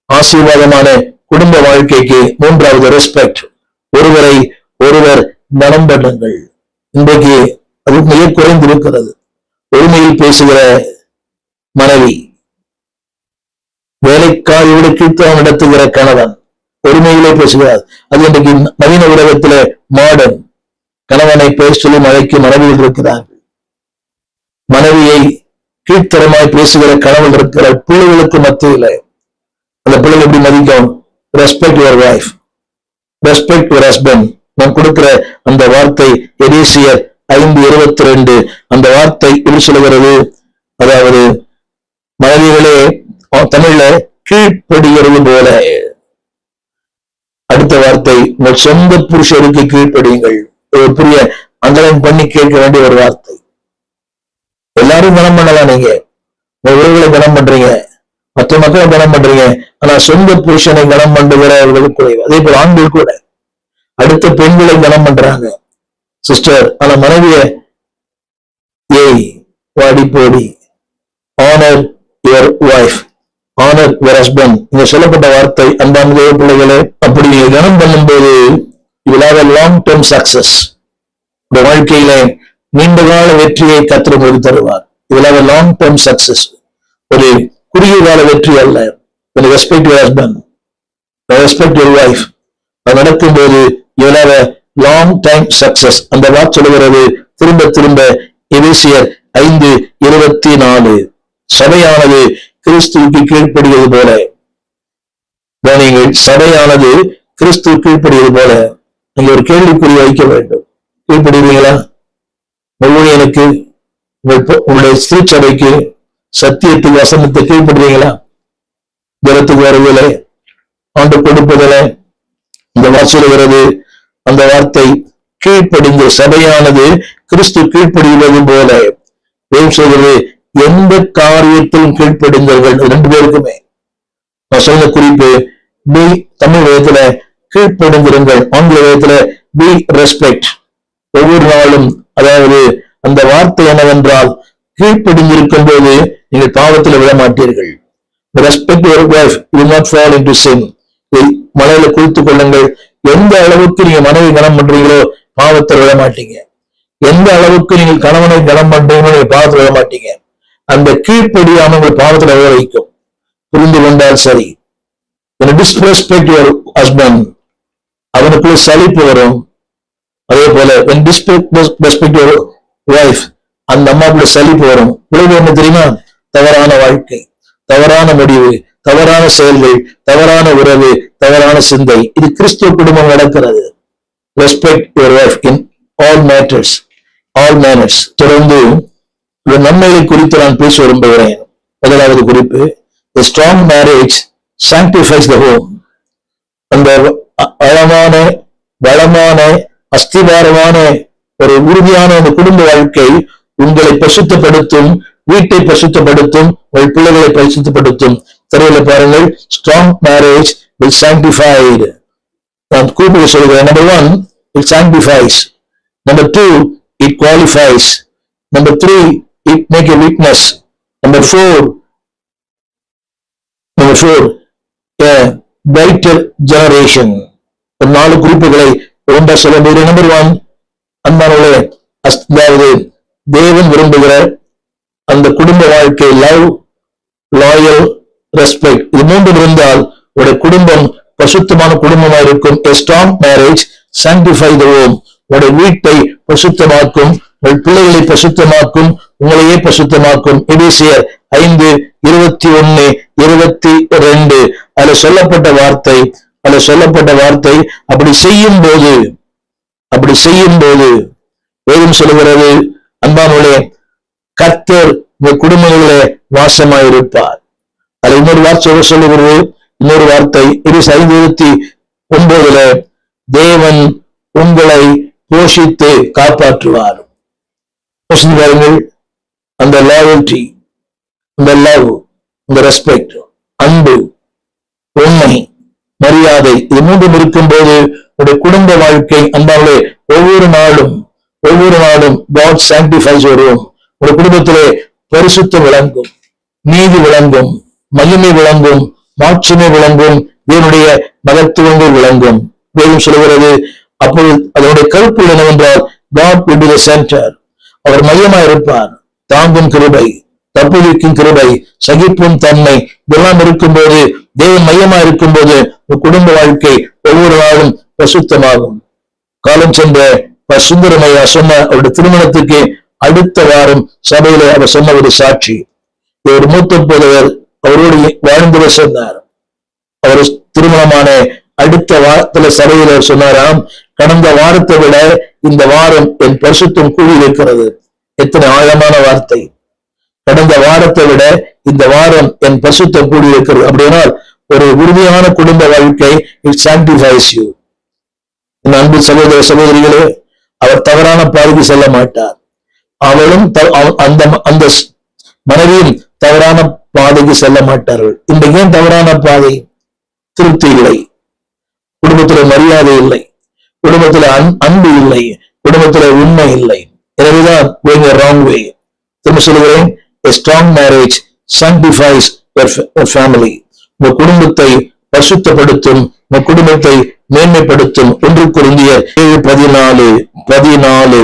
ஆசீர்வாதமான குடும்ப வாழ்க்கைக்கு 3வது ரெஸ்பெக்ட், ஒருவரை ஒருவர் கனம் பண்ணுங்கள். இன்றைக்கு அது மிக குறைந்து இருக்கிறது. ஒருமையில் பேசுகிற மனைவி, வேலைக்காரியோடு கீழ்த்தனம் நடத்துகிற கணவன் ஒருமையிலே பேசுகிறார். அது இன்றைக்கு நவீன உலகத்திலே மாடர்ன். கணவனை பேச சொல்லி மழைக்கு மனைவியில் இருக்கிறார்கள். மனைவியை கீழ்த்தரமாய் பேசுகிற கணவன் இருக்கிற பிள்ளைகளுக்கு மத்தியில அந்த பிள்ளைகள் எப்படி மதிக்கும்? Respect your wife, respect your husband. நான் கொடுக்கிற அந்த வார்த்தை எபேசியர் 5:22, அந்த வார்த்தை எப்படி சொல்லுகிறது? அதாவது மனைவிகளே தமிழ்ல கீழ்ப்படுகிறது போல. அடுத்த வார்த்தை, உங்கள் சொந்த புருஷருக்கு கீழ்ப்படியுங்கள். ஒரு பெரிய அங்கலம் பண்ணி கேட்க வேண்டிய ஒரு வார்த்தை. எல்லாரும் கனம் பண்ணலாம், நீங்க உங்க உறவுகளை கனம் பண்றீங்க, மற்ற மக்களை கனம் பண்றீங்க, ஆனா சொந்த புருஷனை கனம் பண்ணுகிறவர்களுக்கு குறைவு. அதே போல ஆண்கள் கூட அடுத்த பெண்களை கனம் பண்றாங்க சிஸ்டர், ஆனா மனைவிய ஏய் வாடி போடி. Honour your wife, honour your husband. இங்க சொல்லப்பட்ட வார்த்தை அன்பான தேவ பிள்ளைகளே, அப்படி நீங்க கனம் பண்ணும்போது you will have a long term success. இந்த வாழ்க்கையில நீண்டகால வெற்றியை கர்த்தர் உங்களுக்கு தருவார். you will have a long term success. ஒரு குறுகிய கால வெற்றி அல்ல. when you respect your husband, when you respect your wife, அது நடக்கும்போது you will have a long time success. அந்த வார்த்தை சொல்லுகிறது திரும்ப திரும்ப எபேசியர் 5:24, சபையானது கிறிஸ்துவுக்கு கீழ்ப்படுகிறது போல. நீங்கள் சபையானது கிறிஸ்துவ கீழ்ப்படுகிறது போல. நீங்க ஒரு கேள்விக்குறி வைக்க வேண்டும். கீழ்ப்படுவீங்களா? ஊழியனுக்கு, உங்களுடைய ஸ்ரீச்சபைக்கு, சத்தியத்துக்கு, வசனத்தை கீழ்ப்படுவீங்களா? ஜனத்துக்கு வருவதில, ஆண்டு கொடுப்பதில இந்த வாசலுகிறது. அந்த வார்த்தை கீழ்ப்படிந்த சபையானது கிறிஸ்து கீழ்ப்படுகிறது போல. சொல்கிறது எந்த காரியத்திலும் கீழ்ப்படிந்தவர்கள் 2 பேருக்குமே. நான் சொன்ன குறிப்பு பி, தமிழ் வேதத்துல கீழ்ப்படிந்திருங்கள், ஆங்கில வேதத்துல பி ரெஸ்பெக்ட். ஒவ்வொரு நாளும், அதாவது அந்த வார்த்தை என்னவென்றால், கீழ்ப்படிந்திருக்கும் போது நீங்கள் பாவத்தில் விட மாட்டீர்கள். Respect your wife, you will not fall into sin. மலையில குறித்துக் கொள்ளுங்கள். எந்த அளவுக்கு நீங்க மனைவி கனம் பண்றீங்களோ பாவத்தில் விட மாட்டீங்க. எந்த அளவுக்கு நீங்கள் கணவனை கனம் பண்றீங்களோ நீங்க பாவத்தில் விட மாட்டீங்க. அந்த கீழ்ப்படியாம உங்கள் பாவத்தில் விட வைக்கும். புரிந்து கொண்டால் சரி. disrespect your husband, அவனுக்குள்ள சலிப்பு வரும். அதே போல when disrespect your wife, அந்த அம்மாக்குள்ள சலிப்பு வரும். விளைவு என்ன தெரியுமா? தவறான வாழ்க்கை, தவறான முடிவு, தவறான செயல்கள், தவறான உறவு, தவறான சிந்தை. இது கிறிஸ்துவ குடும்பம் நடக்கிறது. Respect your wife in all matters, all manners. தொடர்ந்து நன்மைகளை குறித்து நான் பேச விரும்புகிறேன். 1வது குறிப்பு, a strong marriage sanctifies the home. அந்த ஆழமான, வளமான, அஸ்திவாரமான ஒரு உறுதியான அந்த குடும்ப வாழ்க்கை உங்களை பரிசுத்தப்படுத்தும், வீட்டை பரிசுத்தப்படுத்தும், உங்கள் பிள்ளைகளை பரிசுத்தப்படுத்தும். தெரியல பாருங்கள், strong marriage will sanctified. நான் கூப்பிட்டு சொல்கிறேன். Number 1, it sanctifies. Number 2, it qualifies. Number 3, it make a witness. Number 4, a brighter generation. 4 குறிப்புகளை ஒன்றா சொல்ல முடியும். Number 1, அன்பானவர்களே, அதாவது தேவன் விரும்புகிற அந்த குடும்ப வாழ்க்கை, லவ், லாயல், ரெஸ்பெக்ட். இது 3 இருந்தால் ஒரு குடும்பம் பரிசுத்தமான குடும்பமா இருக்கும். A strong marriage sanctify the home. உடைய வீட்டை பரிசுத்தமாக்கும், உங்கள் பிள்ளைகளை பரிசுத்தமாக்கும், உங்களையே பரிசுத்தமாக்கும். எபேசியர் 5:21-22 அதுல சொல்லப்பட்ட வார்த்தை அப்படி செய்யும் போது வேதம் சொல்லுகிறது, அன்பானவர்களே, கர்த்தர் உங்கள் குடும்பங்களிலே வாசமாயிருப்பார். அது இன்னொரு வார்த்தை சொல்லுகிறது, இன்னொரு வார்த்தை 5:29 தேவன் உங்களை போஷித்து காப்பாற்றுவார். பாருங்கள், அந்த லாயல்டி, அந்த லவ், அந்த ரெஸ்பெக்ட், அன்பு, உண்மை, மரியாதை, இது மூன்றும் இருக்கும்போது உடைய குடும்ப வாழ்க்கை அன்பாலே ஒவ்வொரு நாளும் God sanctifies your room. உடைய குடும்பத்திலே பரிசுத்தம் விளங்கும், நீதி விளங்கும், மகிமை விளங்கும், மாட்சிமை விளங்கும், தேவனுடைய மகத்துவங்கள் விளங்கும். வேதம் சொல்கிறது, அப்போது அதனுடைய கருப்பு என்னவென்றால் God will be the center. அவர் மையமாக இருப்பார். தாங்கும் கிருபை, தப்புவிக்கும் கிருபை, சகிப்பும் தன்மை, இதெல்லாம் இருக்கும்போது, தேவன் மையமா இருக்கும்போது குடும்ப வாழ்க்கை ஒவ்வொரு நாளும் பரிசுத்தமாகும். காலம் சென்ற சுந்தரமையா சொன்ன அவருடைய திருமணத்துக்கு அடுத்த வாரம் சபையில அவர் சொன்ன ஒரு சாட்சி. ஒரு மூத்த போதவர் அவரோடு வாழ்ந்து சொன்னார். அவர் திருமணமான அடுத்த வாரத்துல சபையில சொன்னாராம், கடந்த வாரத்தை விட இந்த வாரம் என் பரிசுத்தம் கூடி இருக்கிறது. எத்தனை ஆழமான வார்த்தை! கடந்த வாரத்தை விட இந்த வாரம் என் பரிசுத்தம் கூடி இருக்கிறது. அப்படின்னா ஒரு உறுதியான குடும்ப வாழ்க்கை இட் சாங்டிஃபைஸ் யூ. அன்பு சகோதர சகோதரிகளே, அவர் தவறான பாதைக்கு செல்ல மாட்டார். அவளும் அந்த மனைவியும் தவறான பாதைக்கு செல்ல மாட்டார்கள். இன்றைக்கு ஏன் தவறான பாதை? திருப்தி இல்லை, குடும்பத்துல மரியாதை இல்லை, குடும்பத்துல அன்பு இல்லை, குடும்பத்துல உண்மை இல்லை. எனவேதான் going a wrong way. திரும்ப சொல்லுகிறேன், a strong marriage sanctifies your family. உங்க குடும்பத்தை பரிசுத்தப்படுத்தும், உங்க குடும்பத்தை மேன்மைப்படுத்தும். 1 கொரிந்தியர் 7:14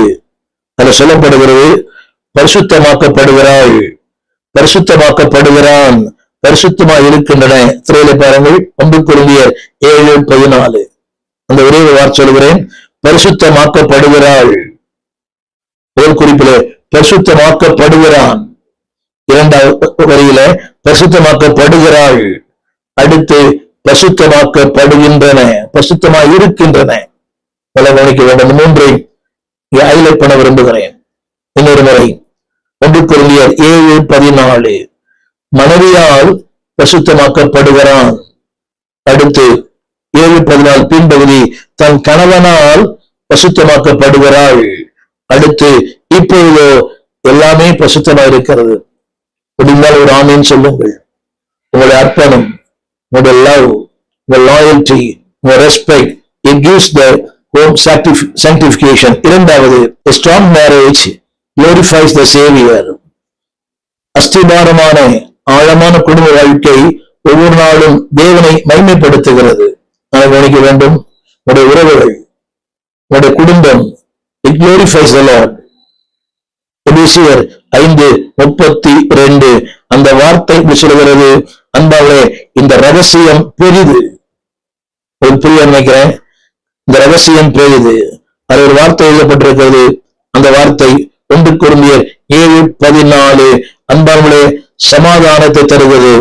அதுல சொல்லப்படுகிறது, பரிசுத்தமாக்கப்படுகிறாள், பரிசுத்தமாக்கப்படுகிறான், பரிசுத்தமாக இருக்கின்றன. திரையில பாருங்கள், 1 கொரிந்தியர் 7:14 அந்த ஒரே வார்த்தை சொல்கிறேன், பரிசுத்தமாக்கப்படுகிறாள். ஒரு குறிப்பில பரிசுத்தமாக்கப்படுகிறான், 2வது வரியில பரிசுத்தமாக்கப்படுகிறாள், அடுத்து பரிசுத்தமாக்கப்படுகின்றன, பரிசுத்தமாக இருக்கின்றன. கவனிக்க வேண்டும். 3ஐ ஹைலைட் பண்ண விரும்புகிறேன். இன்னொரு முறை 1 கொரிந்தியர் 7:14 மனைவியால் பரிசுத்தமாக்கப்படுகிறான், அடுத்து 7:14 பின்பகுதி தன் கணவனால் பரிசுத்தமாக்கப்படுகிறாள், அடுத்து இப்பொழுது எல்லாமே பரிசுத்தமா இருக்கிறது. முடிந்தால் ஒரு ஆமீன் சொல்லுங்கள். உங்களுடைய அர்ப்பணம், உங்களுடைய லவ், உங்கள் லாயல்டி, உங்கள் respect, it gives the home sanctification. 2வது, a strong marriage glorifies the Savior. அஸ்திபாரமான ஆழமான குடும்ப வாழ்க்கை ஒவ்வொரு நாளும் தேவனை மகிமைப்படுத்துகிறது. நான் கவனிக்க வேண்டும், உங்களுடைய உறவுகள், உங்களுடைய குடும்பம், it glorifies the Lord. எபேசியர் 5:32 அந்த வார்த்தை சொல்கிறது, அன்பாவே இந்த ரகசியம் பெரிது. ஒரு புரிய நினைக்கிறேன், இந்த ரகசியம் பெரிது. அது ஒரு வார்த்தை எழுதப்பட்டிருக்கிறது. அந்த வார்த்தை 1 கொரிந்தியர் 7:14 அன்பார்களே சமாதானத்தை தருகிறது.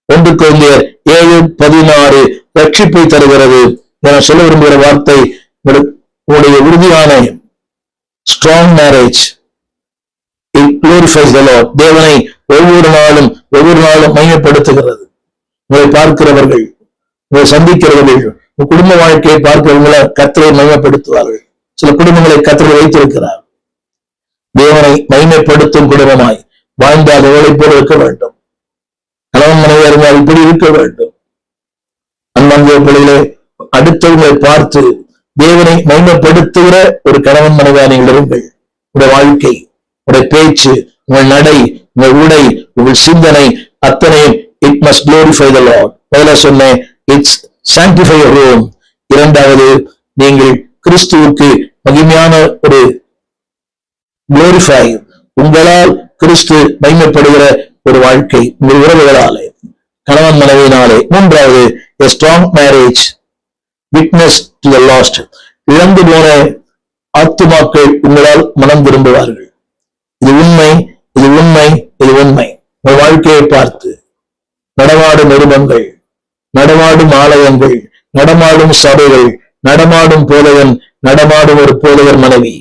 1 கொரிந்தியர் 7:16 ரட்சிப்பை தருகிறது. நான் சொல்ல விரும்புகிற வார்த்தை, உங்களுடைய உறுதியான strong marriage it glorifies the Lord. தேவனை ஒவ்வொரு நாளும் மையப்படுத்துகிறது. உங்களை பார்க்கிறவர்கள், உங்களை சந்திக்கிறவர்கள், உங்க குடும்ப வாழ்க்கையை பார்க்கிறவங்களை கர்த்தரை மையப்படுத்துவார்கள். சில குடும்பங்களை கர்த்தர் வைத்திருக்கிறார். தேவனை மையப்படுத்தும் குடும்பமாய் வாழ்ந்தால் எவளை போல இருக்க வேண்டும். கணவன் மனைவியா இருந்தால் இப்படி இருக்க வேண்டும். அன்பான பிள்ளைகளே, அடுத்தவங்களை பார்த்து தேவனை மையப்படுத்துகிற ஒரு கணவன் மனைவியா நீங்கள் இருங்கள். உங்களுடைய வாழ்க்கை, உங்களுடைய பேச்சு, உங்கள் நடை, உங்கள் உடை, உங்கள் சிந்தனை அத்தனையும் it must glorify the Lord. முதல்ல சொன்னேன், it's sanctify your home. 2வது, நீங்கள் கிறிஸ்துவுக்கு மகிமையான ஒரு glorify, உங்களால் கிறிஸ்து மகிமைப்படுகிற ஒரு வாழ்க்கை, உங்கள் உறவுகளாலே, கணவன் மனைவியினாலே. 3வது, a strong marriage witness to the lost. இழந்து போன ஆத்துமாக்கள் உங்களால் மனம் திரும்புவார்கள். இது உண்மை, இது உண்மை, இது உண்மை. உங்கள் வாழ்க்கையை பார்த்து நடமாடும் நிருபங்கள், நடமாடும் ஆலயங்கள், நடமாடும் சபைகள், நடமாடும் போதகன், நடமாடும் ஒரு போதகர் மனைவி.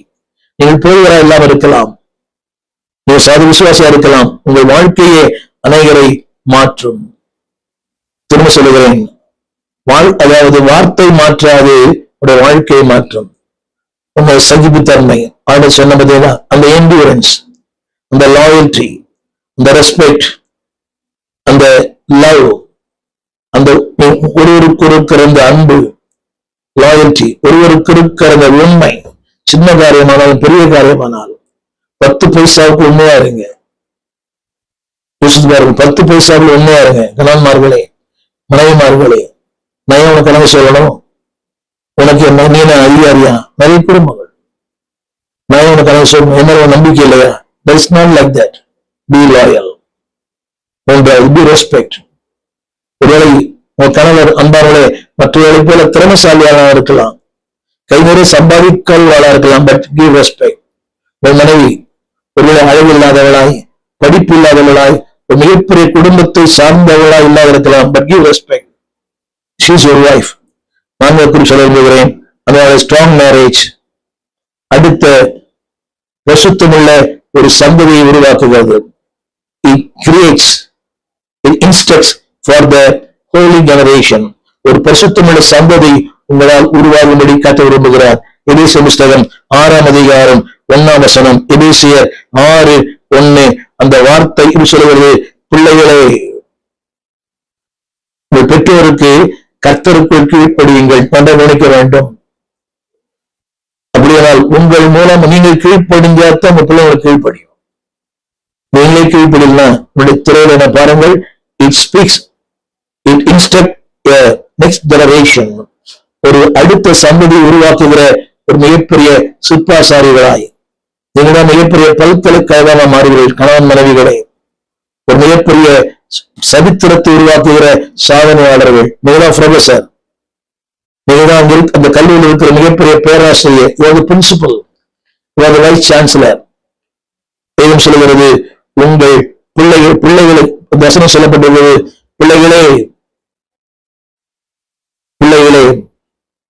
நீங்கள் போதகரா இல்லாமல் இருக்கலாம், நீங்கள் சாதி விசுவாசியா இருக்கலாம். உங்கள் வாழ்க்கையே அநேகரை மாற்றும். திரும்ப சொல்லுகிறேன், அதாவது வார்த்தை மாற்றாது உடைய வாழ்க்கையை மாற்றும். உங்கள் சகிப்புத்தன்மை, ஆண்டு சொன்ன பார்த்தீங்கன்னா, அந்த என்டியூரன்ஸ், அந்த லாயல்டி, அந்த ரெஸ்பெக்ட், அந்த லவ், அந்த ஒருவருக்கு இருக்கிற அந்த அன்பு, லாயல்டி, ஒருவருக்கு இருக்கிற அந்த உண்மை, சின்ன காரியமானாலும் பெரிய காரியமானாலும் 10 பைசாவுக்கு உண்மையா இருங்க. 10 பைசாவுக்கு உண்மையா இருங்க. கணவன்மார்களே, மனைவிமார்களே, நான் உனக்கு கணக்கு சொல்லணும், உனக்கு என்ன, நீ நான் அதிகாரியா? நிறைய குடும்பங்கள் நான் உனக்கு கணக்கு சொல்லணும், என்ன நம்பிக்கை இல்லையா? That's not like that. Be loyal. Be respect. ஒருவேளை உன் கணவர் அன்பானவர்களே மற்றவர்களை போல திறமைசாலியாக இருக்கலாம், கை நிறைய சம்பாதிக்கவாளா இருக்கலாம், பட் give respect. உன் மனைவி ஒருவேளை அழகு இல்லாதவளாய், படிப்பு இல்லாதவளாய், ஒரு மிகப்பெரிய குடும்பத்தை சார்ந்தவளாய் இல்லாத இருக்கலாம், but give respect. She is your wife. நான் குறித்து சொல்ல விரும்புகிறேன், அதனால ஸ்ட்ராங் மேரேஜ் அடுத்த பரிசுத்தமுள்ள ஒரு சந்ததியை உருவாக்குகிறது. It creates, it instructs for the holy generation. ஒரு பரிசுத்தமுள்ள சந்ததி உங்களால் உருவாகும்படி காட்ட விரும்புகிறார். எபேசியர் புத்தகம் 6ஆம் அதிகாரம் 1ஆம் வசனம். எபேசியர் 6:1. அந்த வார்த்தை இது சொல்கிறது, பிள்ளைகளே உங்கள் பெற்றோருக்கு கர்த்தருக்குள் கீழ்ப்படியுங்கள் என்று நினைக்க வேண்டும். அப்படியானால் உங்கள் மூலம் நீங்கள் கீழ்ப்படிஞ்சாத்தான் உங்க பிள்ளைங்களுக்கு கீழ்ப்படியும். நீங்களே கீழ்ப்படியலாம். உங்களுடைய திரையில என்ன பாருங்கள், it speaks, it instruct next generation. ஒரு அடுத்த சந்ததி உருவாக்குகிற ஒரு மிகப்பெரிய சிற்பாசாரிகளாய் நீங்கள்தான் மிகப்பெரிய பல்கலைக்கழகமாக மாறுகிறீர்கள். கணவன் மனைவிகளே, ஒரு மிகப்பெரிய சரித்திரத்தை உருவாக்குகிற சாதனையாளர்கள். நீங்கதான் ப்ரொஃபசர், நீங்கதான் அந்த கல்லூரியில் இருக்கிற மிகப்பெரிய பேராசிரியர், இவங்க பிரின்சிபல், இவங்க வைஸ் சான்சலர். வேதம் சொல்லுகிறது, உங்கள் பிள்ளைகளை வசனம் சொல்லப்பட்டுள்ளது, பிள்ளைகளே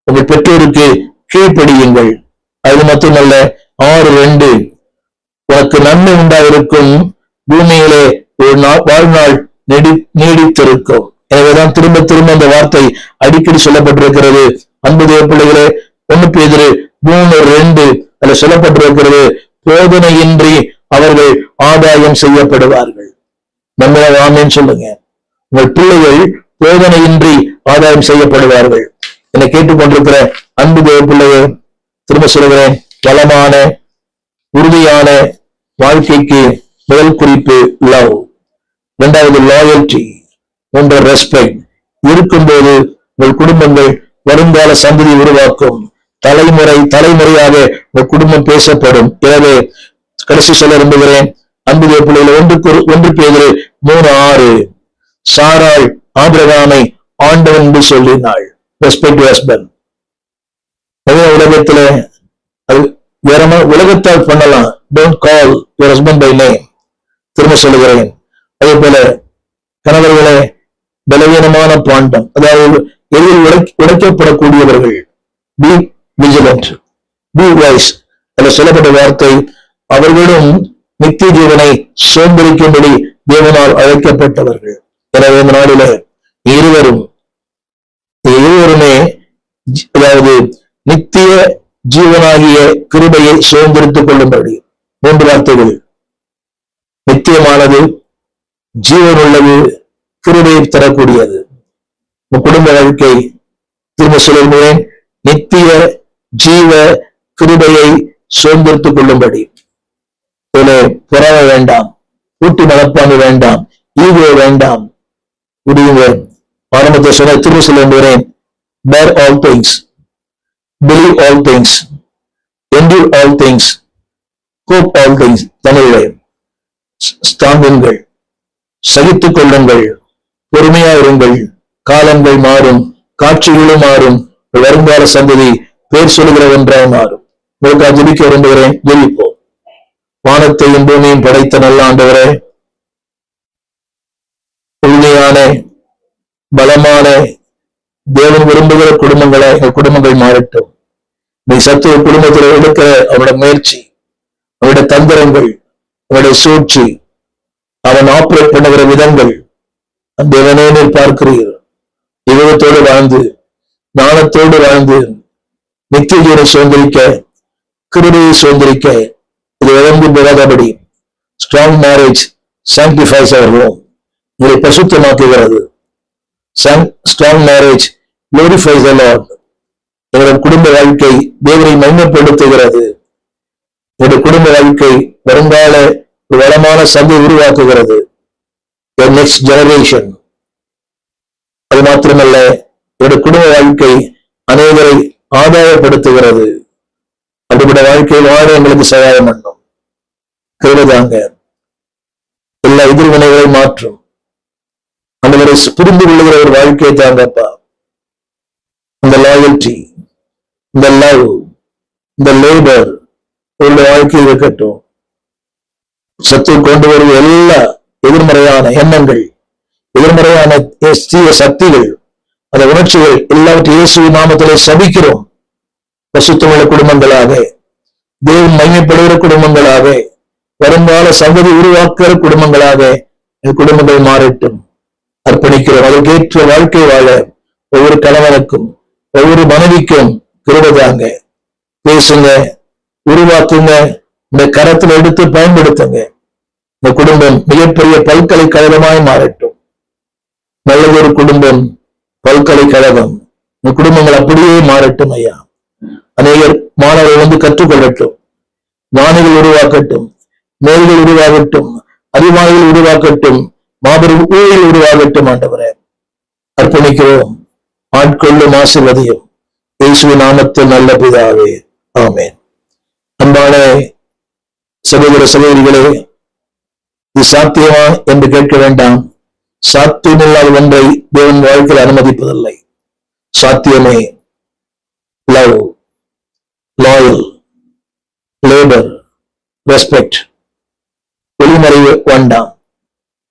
உங்கள் பெற்றோருக்கு கீழ்ப்படியுங்கள். அது மட்டுமல்ல, 6:2, உனக்கு நன்மை உண்டாயிருக்கும், பூமியிலே ஒரு வாழ்நாள் நீடித்திருக்கும். எனவேதான் திரும்ப திரும்ப அந்த வார்த்தை அடிக்கடி சொல்லப்பட்டிருக்கிறது. அன்பு தேவ பிள்ளைகளே, 1 பேதுரு 3:2 அதுல சொல்லப்பட்டிருக்கிறது, போதனையின்றி அவர்கள் ஆதாயம் செய்யப்படுவார்கள். நம்ம ஆமென் சொல்லுங்க. உங்கள் பிள்ளைகள் போதனையின்றி ஆதாயம் செய்யப்படுவார்கள். என்னை கேட்டுக்கொண்டிருக்கிற அன்பு தேவ பிள்ளையே, திரும்ப சொல்லுகிறேன், வளமான உறுதியான வாழ்க்கைக்கு முதல் குறிப்பு லவ், 2வது லாயல்டி, 3 ரெஸ்பெக்ட். இருக்கும்போது உங்கள் குடும்பங்கள் வருங்கால சந்ததி உருவாக்கும். தலைமுறையாக உங்கள் குடும்பம் பேசப்படும். எனவே கடைசி சொல்ல விரும்புகிறேன், அன்பு தேவ பிள்ளைகளை, 1 பேதுரு 3:6, சாராள் ஆபிரகாமை ஆண்டவன் என்று சொல்லினாள். Respect to husband. உலகத்துல அது வேற உலகத்தால் பண்ணலாம். Don't call your husband by name. திரும்ப சொல்லுகிறேன். அதே போல கணவர்களே, பலவீனமான பாண்டம், அதாவது எதில் உடைக்கப்படக்கூடியவர்கள். Be vigilant, be wise. அதில் சொல்லப்பட்ட வார்த்தை, அவர்களும் நித்திய ஜீவனை சோம்பரிக்கும்படி தேவனால் அழைக்கப்பட்டவர்கள். எனவே இந்த நாளில இருவருமே அதாவது நித்திய ஜீவனாகிய கிருபையை சுதந்திரித்துக் கொள்ளும்படி. 3 வார்த்தைகள், நித்தியமானது, ஜீவனுள்ளது, கிருபையை தரக்கூடியது. குடும்ப வாழ்க்கை, திரும்ப சொல்லுகிறேன், நித்திய ஜீவ கிருபையை சுதந்திரித்துக் கொள்ளும்படி. பொறாமை வேண்டாம், கூட்டு மனப்பான்மை வேண்டாம், ஈகோ வேண்டாம். புரியுங்க. ஆரம்பத்தை சொன்ன திரும்ப சொல்லுகிறேன், bear all things, believe all things, endure all things, hope all things. தமிழே, ஸ்தாங்குங்கள், சகித்துக் கொள்ளுங்கள், பொறுமையா இருங்கள். காலங்கள் மாறும், காட்சிகளும் மாறும், வருங்கால சந்ததி பேர் சொல்லுகிற ஒன்றாக மாறும். உங்களுக்கு ஜெபிக்க விரும்புகிறேன். ஜெபிப்போம். வானத்தையும் பூமியும் படைத்த நல்ல ஆண்டவரே, உண்மையான பலமான தேவன் விரும்புகிற குடும்பங்களை எங்கள் குடும்பங்கள் மாறட்டும். நீ சத்துவ குடும்பத்தில் எடுக்கிற அவருடைய முயற்சி, அவருடைய தந்திரங்கள், அவருடைய சூழ்ச்சி, அவன் ஆப்ரேட் பண்ணுகிற விதங்கள் தேவனே நீர் பார்க்கிறீர். தெய்வத்தோடு வாழ்ந்து ஞானத்தோடு வாழ்ந்து நித்திய ஜீவனை சுதந்திரிக்க, கிருபையை சுதந்திரிக்க இது இழந்து போகாதபடி ஸ்ட்ராங் மேரேஜ் சாங்டிஃபைஸ் அவர் ஹோம், இதை பசுத்தமாக்குகிறது. ஸ்ட்ராங் மேரேஜ் குளோரிஃபைஸ் தி லார்ட். எங்களுடைய குடும்ப வாழ்க்கை தேவனை மகிமைப்படுத்துகிறது. எங்களுடைய குடும்ப வாழ்க்கை வருங்கால வளமான சந்தை உருவாக்குகிறது. Next generation. அது மாத்திரமல்ல, என்னுடைய குடும்ப வாழ்க்கை அனைவரை ஆதாயப்படுத்துகிறது. அப்படிப்பட்ட வாழ்க்கை வாழ எங்களுக்கு சகாயம் பண்ணும். கிருபைதாங்க. எல்லா எதிர்வினைகளை மாற்றும். நம்மளை புரிந்து கொள்ளுகிற ஒரு வாழ்க்கையை தாங்கப்பா. இந்த லாயல்டி, இந்த லவ், இந்த லேபர் உங்களுடைய வாழ்க்கையில் இருக்கட்டும். சத்து கொண்டு வருவது எல்லா எதிர்மறையான எண்ணங்கள், எதிர்மறையான சக்திகள், அந்த உணர்ச்சிகள் எல்லாவற்றையும் இயேசுவின் நாமத்திலே சபிக்கிறோம். பசுத்தமுள்ள குடும்பங்களாக, தேவன் மகிமைப்படுகிற குடும்பங்களாக, வருங்கால சந்ததி உருவாக்குகிற குடும்பங்களாக என் குடும்பங்கள் மாறட்டும். அர்ப்பணிக்கிறோம். அதற்கேற்ற வாழ்க்கை வாழ ஒவ்வொரு கணவனுக்கும் ஒவ்வொரு மனைவிக்கும் கிருபைதாங்க. பேசுங்க, உருவாக்குங்க, இந்த கரத்துல எடுத்து பயன்படுத்துங்க. இந்த குடும்பம் மிகப்பெரிய பல்கலைக்கழகமாய் மாறட்டும். நல்லதொரு குடும்பம் பல்கலைக்கழகம். இந்த குடும்பங்கள் அப்படியே மாறட்டும் ஐயா. அநேகர் மாணவர்கள் கற்றுக்கொள்ளட்டும். ஞானிகள் உருவாக்கட்டும், மேல்கள் உருவாகட்டும், அறிவாளிகள் உருவாக்கட்டும், மாபெரும் ஊழியர்கள் உருவாகட்டும். ஆண்டவரே அர்ப்பணிக்கிறோம். ஆட்கொள்ளும் ஆசீர்வதியும் இயேசுவின் நாமத்தில் நல்ல பிதாவே, ஆமென். அன்பான சகோதர சகோதரிகளே, இது சாத்தியமா என்று கேட்க வேண்டாம். சாத்தியமில்லாத ஒன்றை தேவன் வாழ்க்கையில் அனுமதிப்பதில்லை. சாத்தியமே லவ், லாயல், லேபர், ரெஸ்பெக்ட். ஒளிமறை வேண்டாம்,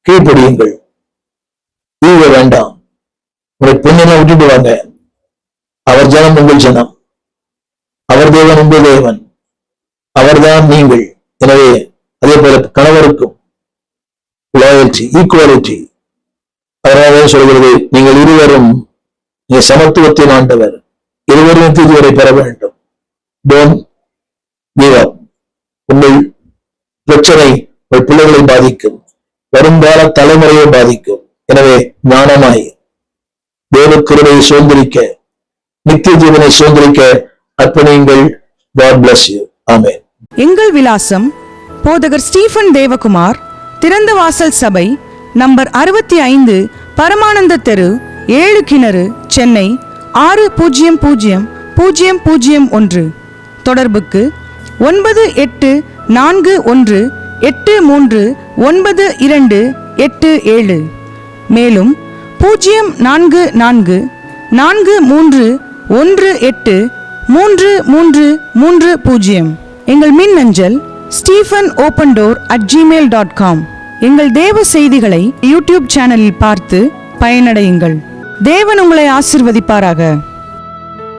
கீழ்ப்படியுங்கள். ஈக வேண்டாம். உங்களை பெண்ணெல்லாம் விட்டுட்டு வாங்க. அவர் ஜனம் உங்கள் ஜனம், அவர் தேவன் உங்கள் தேவன், அவர்தான் நீங்கள். எனவே அதே போல கணவருக்கும் லாயல்டி, ஈக்குவாலிட்டி. அதனால சொல்கிறது, நீங்கள் இருவரும் சமத்துவத்தின் ஆண்டவர், இருவரும் தீர்வரை பெற வேண்டும். Don't give up. உங்கள் பிரச்சனை உங்கள் பிள்ளைகளை பாதிக்கும், வருங்கால தலைமுறையை பாதிக்கும். எனவே ஞானமாய் தேவ கிருபையை சுதந்திரிக்க, நித்திய ஜீவனை சுதந்திரிக்க அர்ப்பணியுங்கள். God bless you. ஆமென். எங்கள் விலாசம்: போதகர் ஸ்டீபன் தேவகுமார், திறந்த வாசல் சபை, நம்பர் 65, பரமானந்த தெரு, 7 கிணறு, சென்னை 600001. தொடர்புக்கு 9841839287. மேலும் 044-4318-3330. எங்கள் மின்னஞ்சல் stephenopendor@gmail.com. எங்கள் தேவ செய்திகளை யூடியூப் சேனலில் பார்த்து பயனடையுங்கள். தேவன் உங்களை ஆசீர்வதிப்பாராக.